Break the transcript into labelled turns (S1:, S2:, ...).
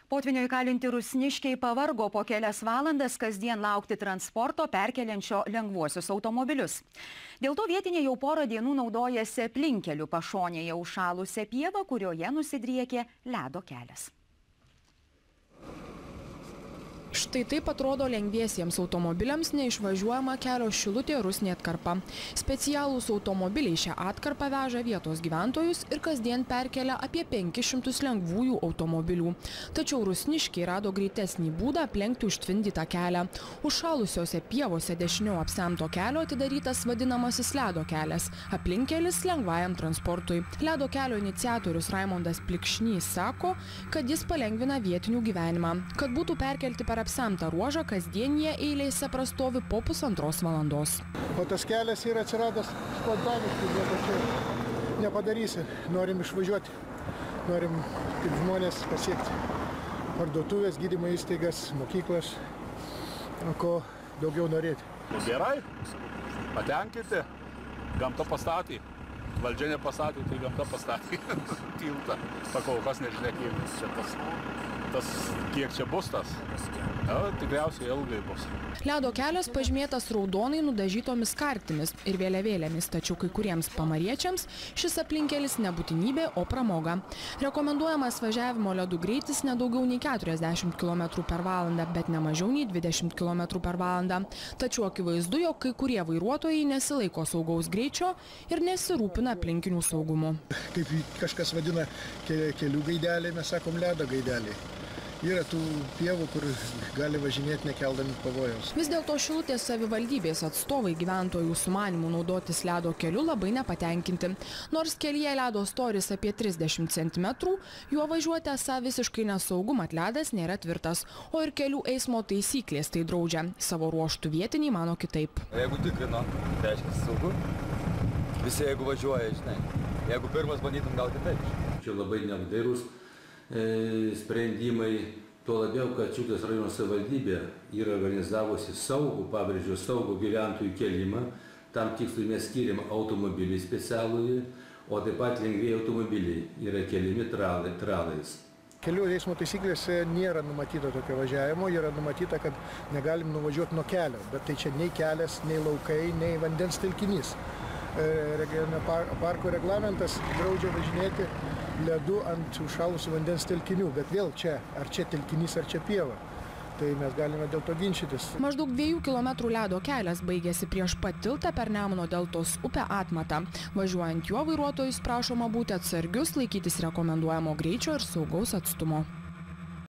S1: Potvynio įkalinti rusniškiai pavargo po kelias valandas kasdien laukti transporto perkeliančio lengvuosius automobilius. Dėl to vietiniai jau porą dienų naudojasi aplinkeliu pašonėje užšalusią pievą, kurioje nusidriekė ledo kelias.
S2: Štai taip atrodo lengviesiems automobiliams neišvažiuojama kelio Šilutė Rusnė atkarpa. Specialūs automobiliai šią atkarpą veža vietos gyventojus ir kasdien perkelia apie 500 lengvųjų automobilių. Tačiau rusniškiai rado greitesnį būdą aplenkti užtvindytą kelią. Užšalusiose pievose dešiniau apsemto kelio atidarytas vadinamasis ledo kelias, aplinkelis lengvajam transportui. Ledo kelio iniciatorius Raimondas Plikšnys sako, kad jis palengvina vietinių gyvenimą. Kad būtų perkelti per apsemtą ruožą, kasdienyje eilėse prastovi po 1,5 valandos.
S3: O tas kelias yra atsiradęs spontaniškai, nieko čia nepadarysi. Norim išvažiuoti, norim kaip žmonės pasiekti parduotuvės, gydymo įstaigas, mokyklas, ko daugiau norėti.
S4: Gerai, patenkinti, gamta pastatė. Valdžia nepastatė, tai gamta pastatė tiltą. Pakol kas nežinia, kiek čia bus tas. Tikriausiai ilgai bus.
S2: Ledo kelias pažymėtas raudonai nudažytomis kartimis ir vėliavėlėmis, tačiau kai kuriems pamariečiams šis aplinkelis nebūtinybė, o pramoga. Rekomenduojamas važiavimo ledų greitis ne daugiau nei 40 km/h, bet ne mažiau nei 20 km/h. Tačiau akivaizdu, jog kai kurie vairuotojai nesilaiko saugaus greičio ir nesirūpina aplinkinių saugumu.
S3: Kaip kažkas vadina kelių gaidelė, mes sakom ledo gaidelė. Yra tų pievų, kur gali važinėti nekeldami pavojaus.
S2: Vis dėlto Šilutės savivaldybės atstovai gyventojų sumanimų naudotis ledo keliu labai nepatenkinti. Nors kelyje ledo storis apie 30 cm, juo važiuoti esą visiškai nesaugu, mat ledas nėra tvirtas, o ir kelių eismo taisyklės tai draudžia. Savo ruožtų vietiniai mano kitaip.
S5: Jeigu tikrino, tai aiškiai saugu. Visi jeigu važiuoja, žinai. Jeigu pirmas bandytum, gal kitaip.
S6: Čia labai neapdairūs sprendimai, tuo labiau, kad Šilutės rajono savivaldybė yra organizavusi saugų, pabrėžiu, saugų gyventojų kėlimą. Tam tikslui mes skiriam automobilį specialųjį, o taip pat lengvieji automobiliai yra keliami tralais.
S3: Kelių eismo taisyklėse nėra numatyta tokio važiavimo, yra numatyta, kad negalim nuvažiuoti nuo kelio, bet tai čia nei kelias, nei laukai, nei vandens telkinys. Regioninio parko reglamentas draudžia važinėti ledu ant užšalusių vandens telkinių, bet vėl čia, ar čia telkinys, ar čia pieva. Tai mes galime dėl to ginčytis.
S2: Maždaug 2 km ledo kelias baigėsi prieš pat tiltą per Nemuno deltos upę Atmatą. Važiuojant juo, vairuotojus prašoma būti atsargius, laikytis rekomenduojamo greičio ir saugaus atstumo.